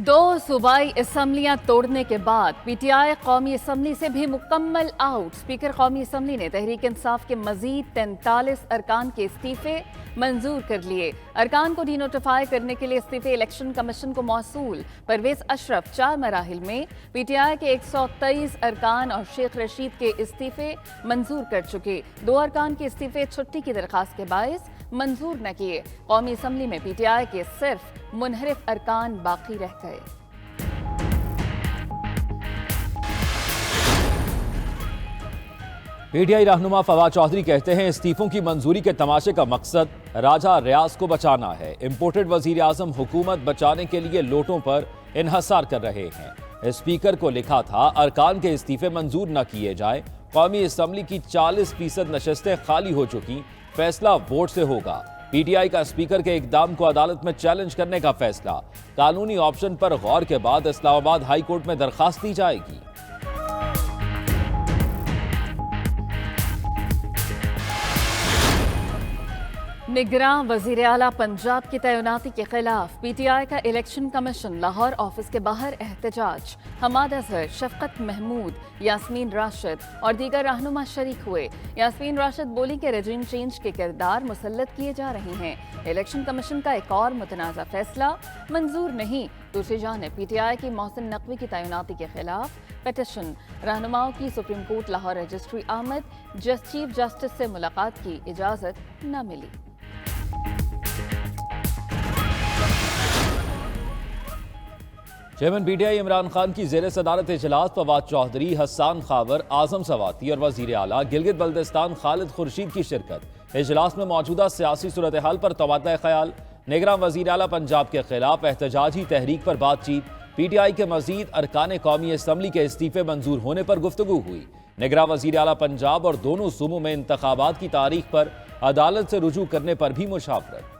दो सूबाई असम्बलियां तोड़ने के बाद पीटीआई कौमी असम्बली से भी मुकम्मल आउट। स्पीकर कौमी असम्बली ने तहरीक इंसाफ के मजीद 43 अरकान के इस्तीफे मंजूर कर लिए। अरकान को डीनोटिफाई करने के लिए इस्तीफे इलेक्शन कमीशन को मौसूल। परवेज अशरफ 4 मराहिल में पीटीआई के 123 अरकान और शेख रशीद के इस्तीफे मंजूर कर चुके। 2 अरकान के इस्तीफे छुट्टी की दरखास्त के बायस मंजूर न किए। कौमी असम्बली में पीटीआई के सिर्फ मुनहरिफ अरकान बाकी रह गए। पीटीआई रहनुमा फवाद चौधरी कहते हैं इस्तीफों की मंजूरी के तमाशे का मकसद राजा रियाज को बचाना है। इंपोर्टेड वजीर आजम हुकूमत बचाने के लिए लोटों पर इन्हसार कर रहे हैं। स्पीकर को लिखा था अरकान के इस्तीफे मंजूर न किए जाए। कौमी असम्बली की 40% नशस्तें खाली हो चुकी, फैसला वोट से होगा। पीटीआई का स्पीकर के इकदाम को अदालत में चैलेंज करने का फैसला। कानूनी ऑप्शन पर गौर के बाद इस्लामाबाद हाई कोर्ट में दरखास्त दी जाएगी। निगरान वजीर आला पंजाब की तैनाती के खिलाफ पीटीआई का इलेक्शन कमीशन लाहौर ऑफिस के बाहर एहतजाज। हमाद अजहर, शफकत महमूद, यास्मीन राशिद और दीगर रहनुमा शरीक हुए। यास्मीन राशिद बोली कि रजीम चेंज के किरदार मुसल्लत किए जा रहे हैं। इलेक्शन कमीशन का एक और मुतनाज़ा फैसला मंजूर नहीं। दूसरी जानिब पीटीआई की मोहसिन नकवी की तैनाती के खिलाफ पिटिशन। रहनुमाओं की सुप्रीम कोर्ट लाहौर रजिस्ट्री आमद। चीफ जस्टिस से मुलाकात की इजाज़त न मिली। चेयरमैन पीटीआई इमरान खान की जेर सदारत इजलास फवाद चौधरी, हसन खावर, आजम सवाती और वजीर आला गिलगित बल्तिस्तान खालिद खुर्शीद की शिरकत। इजलास में मौजूदा सियासी सूरत हाल पर तबादला ख्याल। निगरान वजीर आला पंजाब के खिलाफ एहतजाजी तहरीक पर बातचीत। पीटीआई के मजीद अरकान कौमी असम्बली के इस्तीफे मंजूर होने पर गुफ्तगू हुई। निगरान वजीर आला पंजाब और दोनों सूबों में इंतखाबात की तारीख पर अदालत से रुजू करने पर भी मुशावरत।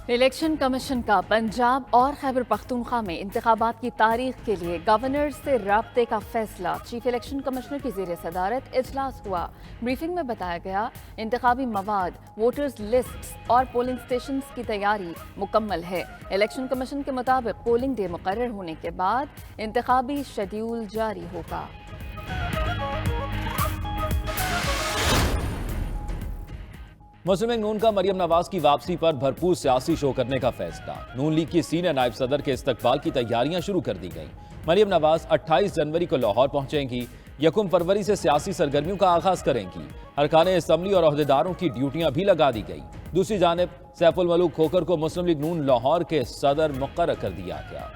इलेक्शन कमीशन का पंजाब और खैबर पख्तूनख्वा में इंतखाबात की तारीख के लिए गवर्नर से राब्ते का फैसला। चीफ इलेक्शन कमिश्नर की जेर सदारत इजलास हुआ। ब्रीफिंग में बताया गया इंतखाबी मवाद, वोटर्स लिस्ट और पोलिंग स्टेशन की तैयारी मुकम्मल है। इलेक्शन कमीशन के मुताबिक पोलिंग डे मुकर्रर होने के बाद इंतखाबी शेड्यूल जारी होगा। मुस्लिम लीग नून का मरियम नवाज की वापसी पर भरपूर सियासी शो करने का फैसला। नून लीग की सीनियर नायब सदर के इस्तकबाल की तैयारियां शुरू कर दी गई। मरियम नवाज 28 जनवरी को लाहौर पहुंचेंगी। 1 फरवरी से सियासी सरगर्मियों का आगाज करेंगी। अरकान असम्बली और अहदेदारों की ड्यूटियां भी लगा दी गई। दूसरी जानिब सैफुल मलूक खोखर को मुस्लिम लीग नून लाहौर के सदर मुकर्रर कर दिया गया।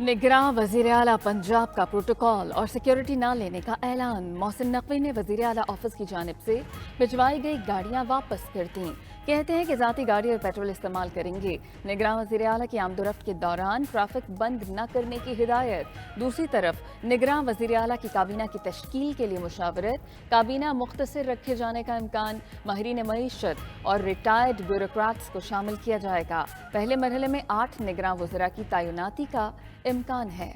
निगरान वजीर आला पंजाब का प्रोटोकॉल और सिक्योरिटी न लेने का ऐलान। मोहसिन नकवी ने वजीर आला ऑफिस की जानिब से भिजवाई गई गाड़ियां वापस कर दी। कहते हैं कि जाती गाड़ी और पेट्रोल इस्तेमाल करेंगे। निगरान वजीर आला की आमदोरफ्त के दौरान ट्रैफिक बंद न करने की हिदायत। दूसरी तरफ निगरान वजीर आला की काबीना की तश्कील के लिए मुशावरत। काबीना मुख्तसर रखे जाने का इम्कान। माहिरीन मईशत और रिटायर्ड ब्यूरोक्रेट्स को शामिल किया जाएगा। पहले मरहले में 8 निगरान वज़रा की तैनाती का इम्कान है।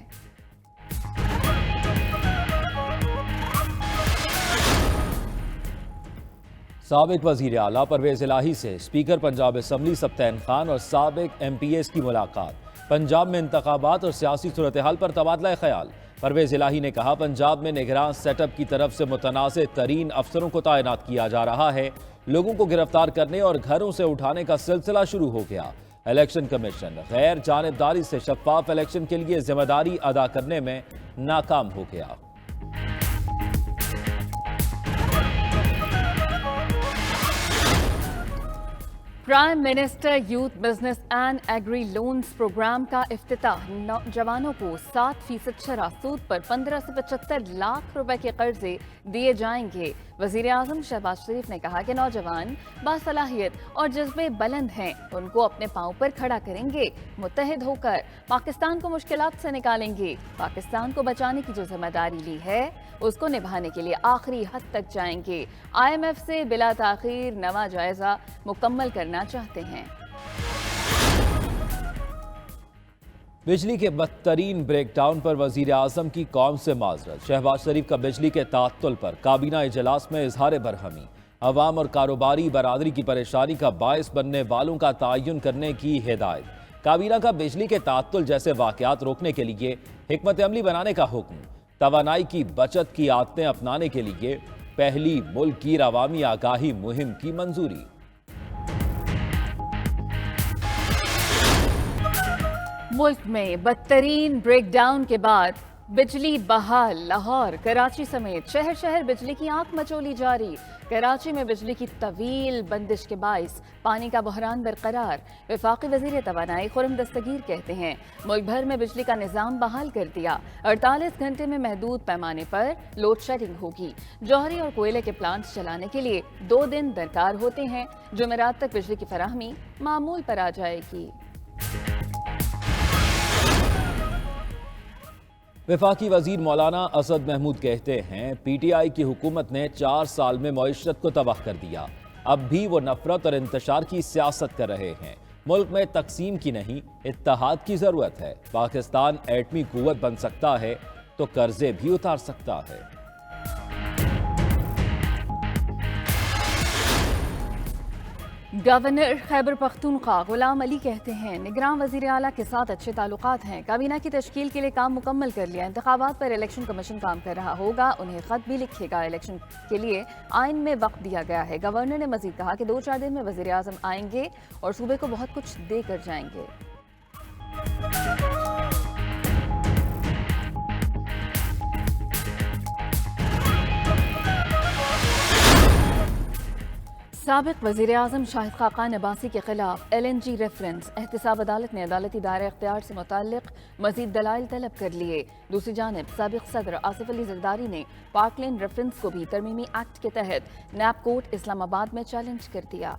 साबिक वजीर आला परवेज इलाही से स्पीकर पंजाब असम्बली सब्तैन खान और साबिक MPs की मुलाकात। पंजाब में इंतखाबात और सियासी सूरत हाल पर तबादला ख्याल। परवेज इलाही ने कहा पंजाब में निगरान सेटअप की तरफ से मुतनाज़ तरीन अफसरों को तैनात किया जा रहा है। लोगों को गिरफ्तार करने और घरों से उठाने का सिलसिला शुरू हो गया। इलेक्शन कमीशन गैर जानिबदारी से शफाफ इलेक्शन के लिए जिम्मेदारी अदा करने में नाकाम हो गया। Prime minister youth business and agri loans program का इफ्तिताह। नौजवानों को 7% शरह सूद पर 15 से 75 लाख रुपए के कर्जे दिए जाएंगे। वजीर आजम शहबाज शरीफ ने कहा कि नौजवान बासलाहियत और जज्बे बुलंद हैं, उनको अपने पांव पर खड़ा करेंगे। मुत्तहिद होकर पाकिस्तान को मुश्किलात से निकालेंगे। पाकिस्तान को बचाने की जो जिम्मेदारी ली है उसको निभाने के लिए आखिरी हद तक जाएंगे। IMF से बिला ताखीर नवा जायजा मुकम्मल करना चाहते हैं। बिजली के बदतरीन ब्रेकडाउन पर वजीर आजम की कौम से माजरत। शहबाज शरीफ का बिजली के तात्तुल पर काबीना इजलास में इजहार बरहमी। अवाम और कारोबारी बरादरी की परेशानी का बायस बनने वालों का तयन करने की हिदायत। काबीना का बिजली के तात्तुल जैसे वाकयात रोकने के लिए हिकमत अमली बनाने का हुक्म। तवानाई की बचत की आदतें अपनाने के लिए पहली मुल्क की अवामी आगाही मुहिम की मंजूरी। मुल्क में बदतरीन ब्रेकडाउन के बाद बिजली बहाल। लाहौर, कराची समेत शहर शहर बिजली की आंख मचोली जारी। कराची में बिजली की तवील बंदिश के बाइस पानी का बहरान बरकरार। वफाकी वजीर तवानाई खुर्रम दस्तगीर कहते हैं मुल्क भर में बिजली का निज़ाम बहाल कर दिया। 48 घंटे में महदूद पैमाने पर लोड शेडिंग होगी। जौहरी और कोयले के प्लांट्स चलाने के लिए 2 दिन दरकार होते हैं। जुमेरात तक बिजली की फराहमी मामूल पर आ जाएगी। वफाकी वजीर मौलाना असद महमूद कहते हैं पीटीआई की हुकूमत ने 4 साल में मईशत को तबाह कर दिया। अब भी वो नफरत और इंतशार की सियासत कर रहे हैं। मुल्क में तकसीम की नहीं, इत्तेहाद की जरूरत है। पाकिस्तान एटमी कुव्वत बन सकता है तो कर्जे भी उतार सकता है। गवर्नर खैबर पख्तूनख्वा गुलाम अली कहते हैं निगरान वजीर आला के साथ अच्छे ताल्लुकात हैं। काबीना की तश्कील के लिए काम मुकम्मल कर लिया। इंतखाबात पर इलेक्शन कमीशन काम कर रहा होगा, उन्हें खत भी लिखेगा। इलेक्शन के लिए आइन में वक्त दिया गया है। गवर्नर ने मजीद कहा कि 2-4 दिन में वजीर आजम आएंगे और सूबे को बहुत कुछ दे कर जाएंगे। साबिक वज़ीर आज़म शाहिद खाकान अब्बासी के खिलाफ LNG रेफरेंस एहतसाब अदालत ने अदालती दायरे इख्तियार से मुताल्लिक मजीद दलाइल तलब कर लिए। दूसरी जानिब साबिक सदर आसिफ अली जरदारी ने पार्कलैंड रेफरेंस को भी तरमीमी एक्ट के तहत नैब कोर्ट इस्लामाबाद में चैलेंज कर दिया।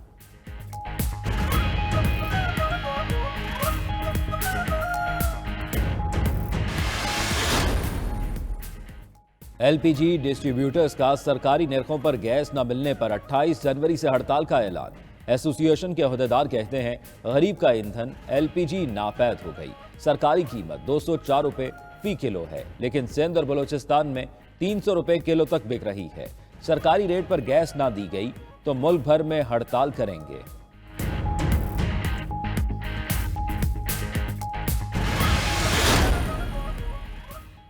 LPG डिस्ट्रीब्यूटर्स का सरकारी निर्खों पर गैस न मिलने पर 28 जनवरी से हड़ताल का ऐलान। एसोसिएशन के अहदेदार कहते हैं गरीब का ईंधन LPG नापैद हो गई। सरकारी कीमत 204 रुपए फी किलो है, लेकिन सिंध और बलोचिस्तान में 300 रुपए किलो तक बिक रही है। सरकारी रेट पर गैस ना दी गई तो मुल्क भर में हड़ताल करेंगे।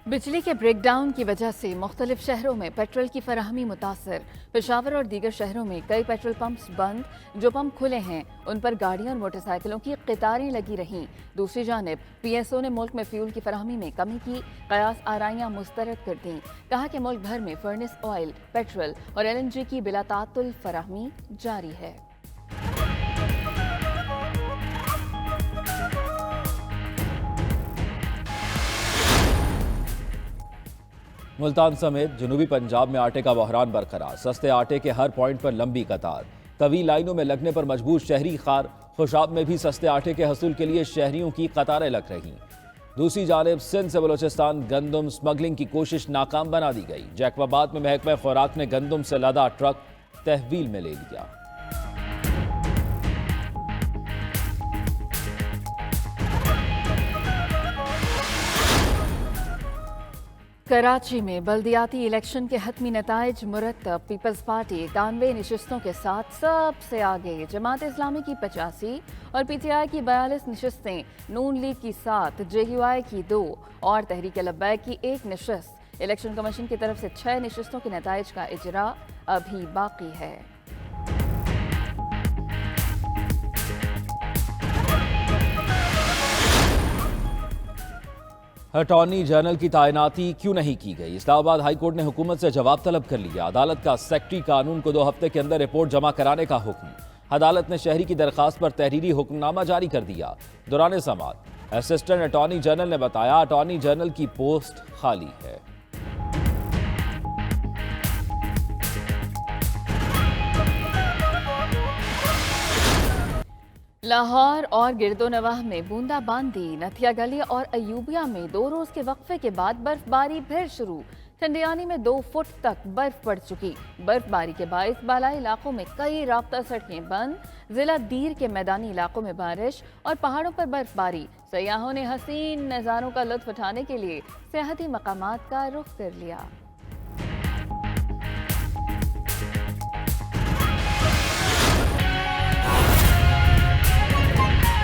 बिजली के ब्रेकडाउन की वजह से मुख्तलिफ शहरों में पेट्रोल की फराहमी मुतासर। पेशावर और दीगर शहरों में कई पेट्रोल पंप्स बंद। जो पंप खुले हैं उन पर गाड़ियों और मोटरसाइकिलों की कतारें लगी रहीं। दूसरी जानिब PSO ने मुल्क में फ्यूल की फराहमी में कमी की कयास आराइयाँ मुस्तरद कर दी। कहा कि मुल्क भर में फर्नेस ऑयल, पेट्रोल और LNG की बिला तातुल फराहमी जारी है। मुल्तान समेत जनूबी पंजाब में आटे का बहरान बरकरार। सस्ते आटे के हर पॉइंट पर लंबी कतार। तवील लाइनों में लगने पर मजबूर शहरी खार। खुशाब में भी सस्ते आटे के हसूल के लिए शहरियों की कतारें लग रहीं। दूसरी जानिब सिंध से बलोचिस्तान गंदम स्मगलिंग की कोशिश नाकाम बना दी गई। जैकबाबाद में महकमा खुराक ने गंदम से लदा ट्रक तहवील में ले लिया। कराची में बल्दियाती इलेक्शन के हतमी नताइज मुरतब। पीपल्स पार्टी 91 नशिस्तों के साथ सबसे आगे। जमात इस्लामी की 85 और PTI की 42 नशिस्तें, नून लीग की 7, JUI की 2 और तहरीक लब्बैक की 1 नशिस्त। इलेक्शन कमीशन की तरफ से 6 नशिस्तों के नताइज का इजरा अभी बाकी है। अटॉर्नी जनरल की तैनाती क्यों नहीं की गई? इस्लामाबाद हाईकोर्ट ने हुकूमत से जवाब तलब कर लिया। अदालत का सेक्रेटरी कानून को 2 हफ्ते के अंदर रिपोर्ट जमा कराने का हुक्म। अदालत ने शहरी की दरखास्त पर तहरीरी हुक्मनामा जारी कर दिया। दौरान समाअत असिस्टेंट अटॉर्नी जनरल ने बताया अटॉर्नी जनरल की पोस्ट खाली है। लाहौर और गिरदोनवाह में बूंदाबांदी। नथिया गली और अयूबिया में 2 रोज के वक्फे के बाद बर्फबारी फिर शुरू। ठंडियानी में 2 फुट तक बर्फ पड़ चुकी। बर्फबारी के बायस बालाई इलाकों में कई राब्ता सड़कें बंद। जिला दीर के मैदानी इलाकों में बारिश और पहाड़ों पर बर्फबारी। सयाहों ने हसीन नज़ारों का लुत्फ उठाने के लिए सियाहती मकामात का रुख कर लिया।